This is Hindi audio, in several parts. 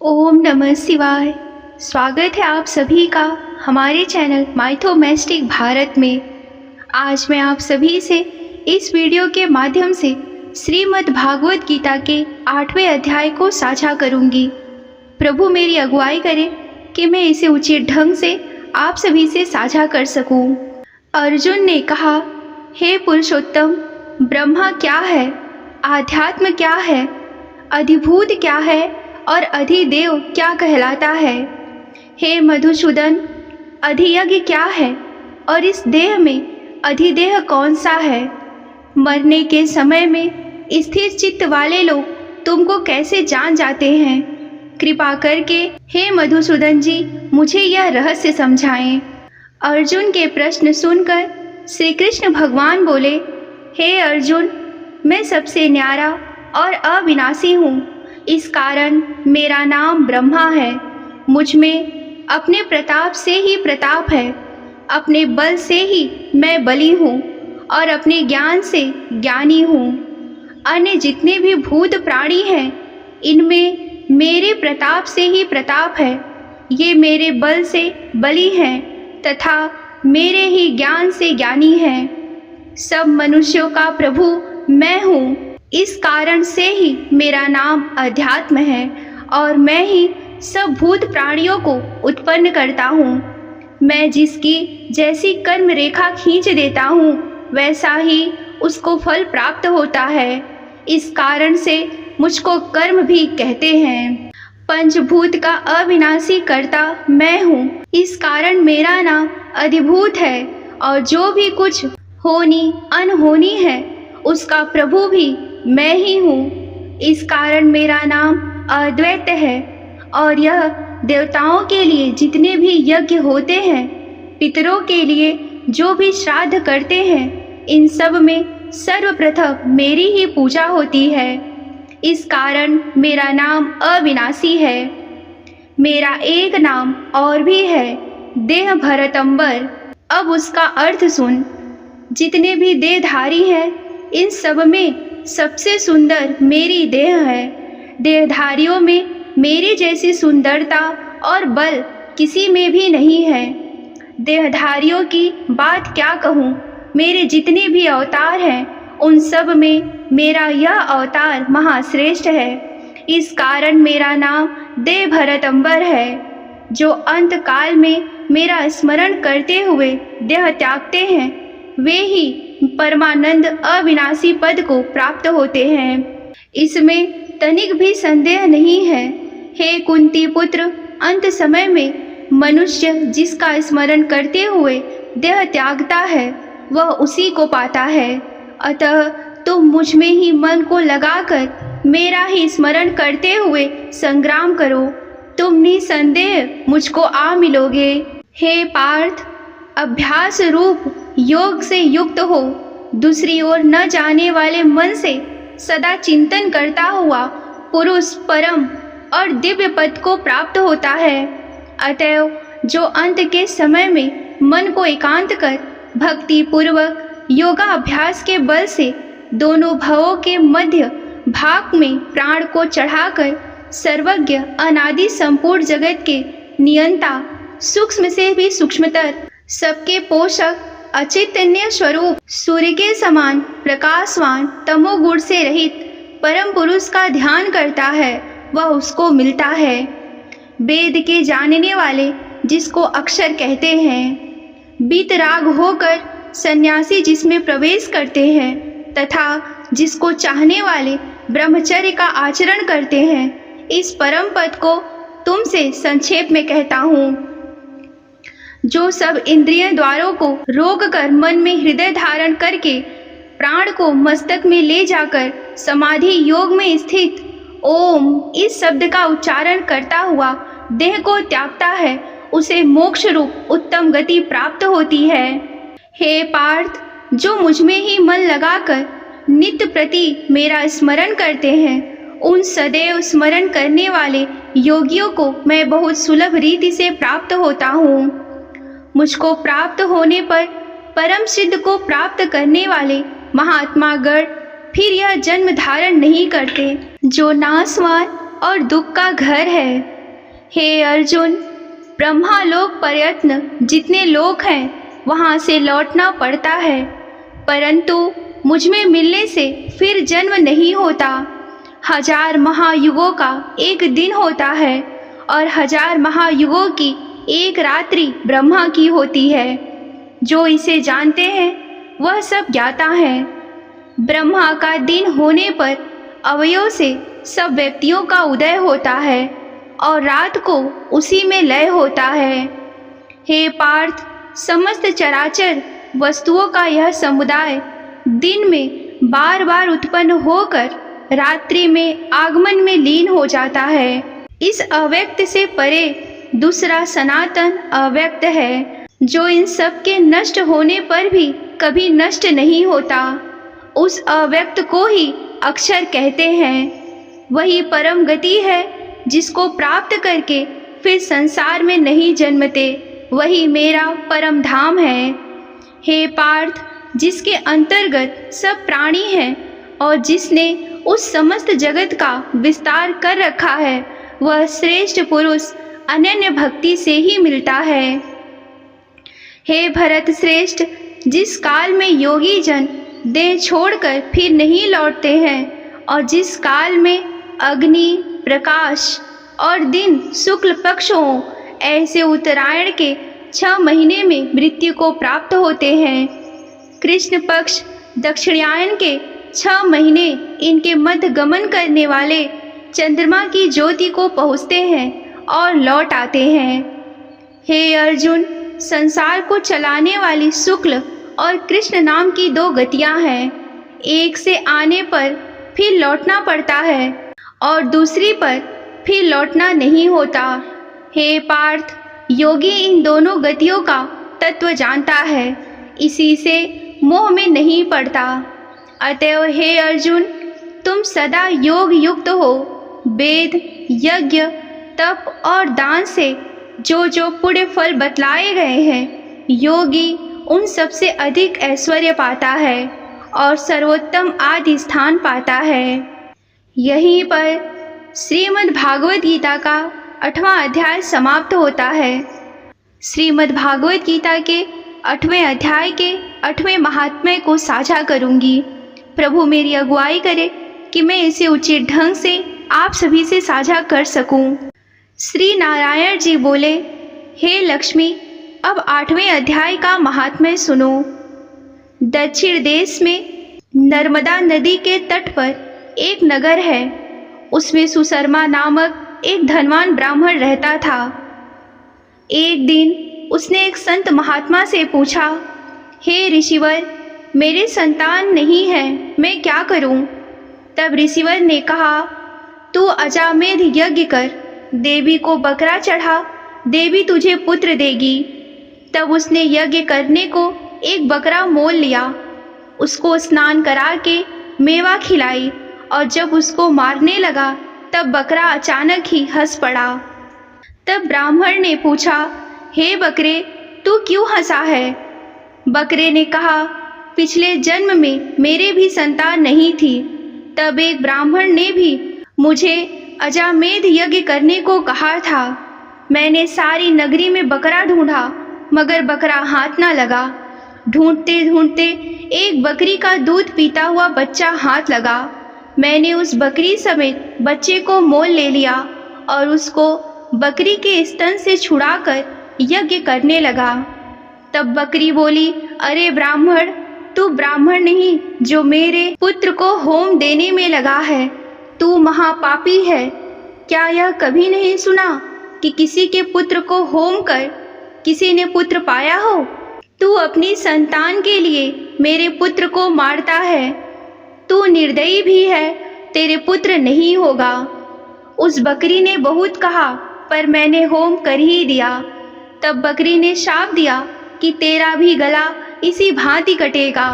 ओम नमः शिवाय। स्वागत है आप सभी का हमारे चैनल माइथोमैस्टिक भारत में। आज मैं आप सभी से इस वीडियो के माध्यम से श्रीमद् भागवत गीता के 8वें अध्याय को साझा करूंगी। प्रभु मेरी अगुवाई करे कि मैं इसे उचित ढंग से आप सभी से साझा कर सकूं। अर्जुन ने कहा, हे पुरुषोत्तम, ब्रह्मा क्या है, आध्यात्म क्या है, अधिभूत क्या है और अधिदेव क्या कहलाता है। हे मधुसूदन, अधियज्ञ क्या है और इस देह में अधिदेह कौन सा है। मरने के समय में स्थिर चित्त वाले लोग तुमको कैसे जान जाते हैं। कृपा करके हे मधुसूदन जी मुझे यह रहस्य समझाएं। अर्जुन के प्रश्न सुनकर श्री कृष्ण भगवान बोले, हे अर्जुन, मैं सबसे न्यारा और अविनाशी हूँ। इस कारण मेरा नाम ब्रह्मा है। मुझ में अपने प्रताप से ही प्रताप है, अपने बल से ही मैं बली हूँ और अपने ज्ञान से ज्ञानी हूँ। अन्य जितने भी भूत प्राणी हैं, इनमें मेरे प्रताप से ही प्रताप है। ये मेरे बल से बली हैं तथा मेरे ही ज्ञान से ज्ञानी हैं। सब मनुष्यों का प्रभु मैं हूँ। इस कारण से ही मेरा नाम अध्यात्म है और मैं ही सब भूत प्राणियों को उत्पन्न करता हूँ। मैं जिसकी जैसी कर्म रेखा खींच देता हूँ वैसा ही उसको फल प्राप्त होता है। इस कारण से मुझको कर्म भी कहते हैं। पंचभूत का अविनाशी कर्ता मैं हूँ। इस कारण मेरा नाम अधिभूत है और जो भी कुछ होनी अनहोनी है उसका प्रभु भी मैं ही हूँ। इस कारण मेरा नाम अद्वैत है और यह देवताओं के लिए जितने भी यज्ञ होते हैं, पितरों के लिए जो भी श्राद्ध करते हैं, इन सब में सर्वप्रथम मेरी ही पूजा होती है। इस कारण मेरा नाम अविनाशी है। मेरा एक नाम और भी है, देह भरतंबर। अब उसका अर्थ सुन। जितने भी देहधारी हैं, इन सब में सबसे सुंदर मेरी देह है। देहधारियों में मेरी जैसी सुंदरता और बल किसी में भी नहीं है। देहधारियों की बात क्या कहूँ, मेरे जितने भी अवतार हैं उन सब में मेरा यह अवतार महाश्रेष्ठ है। इस कारण मेरा नाम देह भरतंबर है। जो अंत काल में मेरा स्मरण करते हुए देह त्यागते हैं वे ही परमानंद अविनाशी पद को प्राप्त होते हैं। इसमें तनिक भी संदेह नहीं है। हे कुंती पुत्र, अंत समय में मनुष्य जिसका स्मरण करते हुए देह त्यागता है वह उसी को पाता है। अतः तुम मुझ में ही मन को लगाकर मेरा ही स्मरण करते हुए संग्राम करो। तुम निसंदेह मुझको आ मिलोगे। हे पार्थ, अभ्यास रूप योग से युक्त हो दूसरी ओर न जाने वाले मन से सदा चिंतन करता हुआ पुरुष परम और दिव्य पद को प्राप्त होता है। अतएव जो अंत के समय में मन को एकांत कर भक्ति पूर्वक योगाभ्यास के बल से दोनों भवों के मध्य भाग में प्राण को चढ़ाकर सर्वज्ञ अनादि संपूर्ण जगत के नियंता, सूक्ष्म से भी सूक्ष्मतर, सबके पोषक, अचैतन्य स्वरूप, सूर्य के समान प्रकाशवान, तमोगुण से रहित परम पुरुष का ध्यान करता है वह उसको मिलता है। वेद के जानने वाले जिसको अक्षर कहते हैं, बीतराग होकर सन्यासी जिसमें प्रवेश करते हैं तथा जिसको चाहने वाले ब्रह्मचर्य का आचरण करते हैं, इस परम पद को तुमसे संक्षेप में कहता हूँ। जो सब इंद्रिय द्वारों को रोक कर मन में हृदय धारण करके प्राण को मस्तक में ले जाकर समाधि योग में स्थित ओम इस शब्द का उच्चारण करता हुआ देह को त्यागता है, उसे मोक्ष रूप उत्तम गति प्राप्त होती है। हे पार्थ, जो मुझ में ही मन लगाकर नित्य प्रति मेरा स्मरण करते हैं, उन सदैव स्मरण करने वाले योगियों को मैं बहुत सुलभ रीति से प्राप्त होता हूँ। मुझको प्राप्त होने पर परम सिद्ध को प्राप्त करने वाले महात्मा गण फिर यह जन्म धारण नहीं करते। जो नाशवान और दुख का घर है। हे अर्जुन, ब्रह्मालोक प्रयत्न जितने लोक हैं वहाँ से लौटना पड़ता है, परंतु मुझ में मिलने से फिर जन्म नहीं होता। 1000 महायुगों का एक दिन होता है और 1000 महायुगों की एक रात्रि ब्रह्मा की होती है। जो इसे जानते हैं वह सब ज्ञाता है। ब्रह्मा का दिन होने पर अवयव से सब व्यक्तियों का उदय होता है और रात को उसी में लय होता है। हे पार्थ, समस्त चराचर वस्तुओं का यह समुदाय दिन में बार बार उत्पन्न होकर रात्रि में आगमन में लीन हो जाता है। इस अव्यक्त से परे दूसरा सनातन अव्यक्त है, जो इन सब के नष्ट होने पर भी कभी नष्ट नहीं होता। उस अव्यक्त को ही अक्षर कहते हैं। वही परम गति है जिसको प्राप्त करके फिर संसार में नहीं जन्मते। वही मेरा परम धाम है। हे पार्थ, जिसके अंतर्गत सब प्राणी हैं और जिसने उस समस्त जगत का विस्तार कर रखा है, वह श्रेष्ठ पुरुष अनन्य भक्ति से ही मिलता है। हे भरत श्रेष्ठ, जिस काल में योगी जन देह छोड़कर फिर नहीं लौटते हैं और जिस काल में अग्नि, प्रकाश और दिन शुक्ल पक्ष हो, ऐसे उत्तरायण के 6 महीने में मृत्यु को प्राप्त होते हैं। कृष्ण पक्ष दक्षिणायन के 6 महीने इनके मध्य गमन करने वाले चंद्रमा की ज्योति को पहुँचते हैं और लौट आते हैं। हे अर्जुन, संसार को चलाने वाली शुक्ल और कृष्ण नाम की 2 गतियाँ हैं। एक से आने पर फिर लौटना पड़ता है और दूसरी पर फिर लौटना नहीं होता। हे पार्थ, योगी इन दोनों गतियों का तत्व जानता है, इसी से मोह में नहीं पड़ता। अतएव हे अर्जुन, तुम सदा योग युक्त हो। वेद, यज्ञ, तप और दान से जो जो पुण्य फल बतलाए गए हैं, योगी उन सबसे अधिक ऐश्वर्य पाता है और सर्वोत्तम आदि स्थान पाता है। यहीं पर श्रीमद् भागवत गीता का 8वां अध्याय समाप्त होता है। श्रीमद् भागवत गीता के 8वें अध्याय के 8वें महात्म्य को साझा करूंगी। प्रभु मेरी अगुवाई करे कि मैं इसे उचित ढंग से आप सभी से साझा कर सकूं। श्री नारायण जी बोले, हे लक्ष्मी, अब 8वें अध्याय का महात्म्य सुनो। दक्षिण देश में नर्मदा नदी के तट पर एक नगर है। उसमें सुशर्मा नामक एक धनवान ब्राह्मण रहता था। एक दिन उसने एक संत महात्मा से पूछा, हे ऋषिवर, मेरे संतान नहीं है, मैं क्या करूं? तब ऋषिवर ने कहा, तू अजामेध यज्ञ कर, देवी को बकरा चढ़ा, देवी तुझे पुत्र देगी। तब उसने यज्ञ करने को एक बकरा मोल लिया, उसको स्नान करा के मेवा खिलाई और जब उसको मारने लगा तब बकरा अचानक ही हंस पड़ा। तब ब्राह्मण ने पूछा, हे बकरे, तू क्यों हंसा है? बकरे ने कहा, पिछले जन्म में मेरे भी संतान नहीं थी। तब एक ब्राह्मण ने भी मुझे अजामेध यज्ञ करने को कहा था। मैंने सारी नगरी में बकरा ढूंढा मगर बकरा हाथ ना लगा। ढूंढते ढूंढते एक बकरी का दूध पीता हुआ बच्चा हाथ लगा। मैंने उस बकरी समेत बच्चे को मोल ले लिया और उसको बकरी के स्तन से छुड़ाकर यज्ञ करने लगा। तब बकरी बोली, अरे ब्राह्मण, तू ब्राह्मण नहीं जो मेरे पुत्र को होम देने में लगा है, तू महापापी है। क्या यह कभी नहीं सुना कि किसी के पुत्र को होम कर किसी ने पुत्र पाया हो? तू अपनी संतान के लिए मेरे पुत्र को मारता है। तू निर्दयी भी है, तेरे पुत्र नहीं होगा। उस बकरी ने बहुत कहा पर मैंने होम कर ही दिया। तब बकरी ने शाप दिया कि तेरा भी गला इसी भांति कटेगा।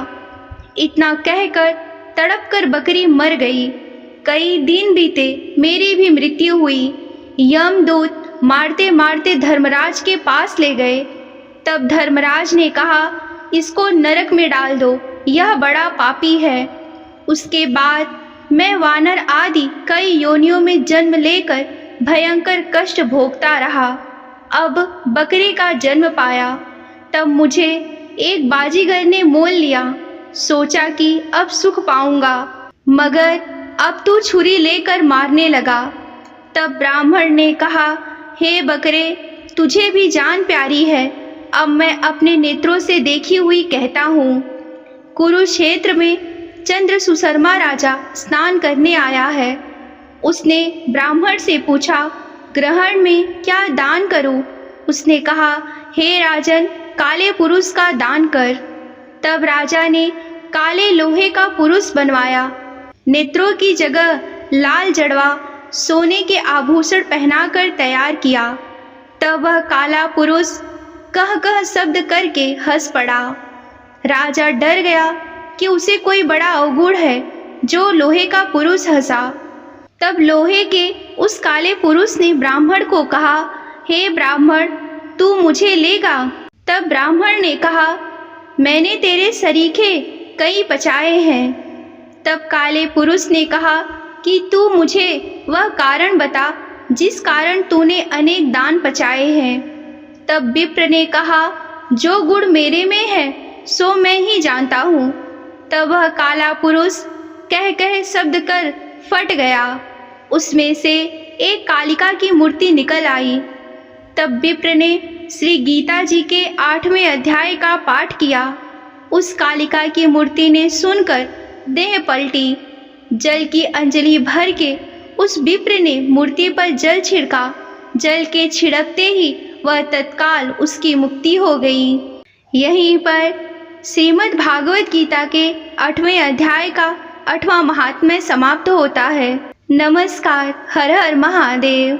इतना कहकर तड़पकर बकरी मर गई। कई दिन बीते, मेरी भी मृत्यु हुई। यमदूत मारते मारते धर्मराज के पास ले गए। तब धर्मराज ने कहा, इसको नरक में डाल दो, यह बड़ा पापी है। उसके बाद मैं वानर आदि कई योनियों में जन्म लेकर भयंकर कष्ट भोगता रहा। अब बकरे का जन्म पाया, तब मुझे एक बाजीगर ने मोल लिया। सोचा कि अब सुख पाऊंगा, मगर अब तू छुरी लेकर मारने लगा। तब ब्राह्मण ने कहा, हे बकरे, तुझे भी जान प्यारी है। अब मैं अपने नेत्रों से देखी हुई कहता हूँ, कुरुक्षेत्र में चंद्र सुशर्मा राजा स्नान करने आया है। उसने ब्राह्मण से पूछा, ग्रहण में क्या दान करूं? उसने कहा, हे राजन, काले पुरुष का दान कर। तब राजा ने काले लोहे का पुरुष बनवाया, नेत्रों की जगह लाल जड़वा सोने के आभूषण पहनाकर तैयार किया। तब वह काला पुरुष कह कह शब्द करके हंस पड़ा। राजा डर गया कि उसे कोई बड़ा अवगुण है जो लोहे का पुरुष हंसा। तब लोहे के उस काले पुरुष ने ब्राह्मण को कहा, हे ब्राह्मण, तू मुझे लेगा? तब ब्राह्मण ने कहा, मैंने तेरे सरीखे कई पचाए हैं। तब काले पुरुष ने कहा कि तू मुझे वह कारण बता जिस कारण तूने अनेक दान पचाए हैं। तब विप्र ने कहा, जो गुण मेरे में है सो मैं ही जानता हूँ। तब वह काला पुरुष कह कह शब्द कर फट गया। उसमें से एक कालिका की मूर्ति निकल आई। तब विप्र ने श्री गीता जी के 8वें अध्याय का पाठ किया। उस कालिका की मूर्ति ने सुनकर देह पलटी। जल की अंजलि भर के उस विप्र ने मूर्ति पर जल छिड़का। जल के छिड़कते ही वह तत्काल उसकी मुक्ति हो गई। यहीं पर श्रीमद् भागवत गीता के 8वें अध्याय का 8वां महात्म्य समाप्त होता है। नमस्कार। हर हर महादेव।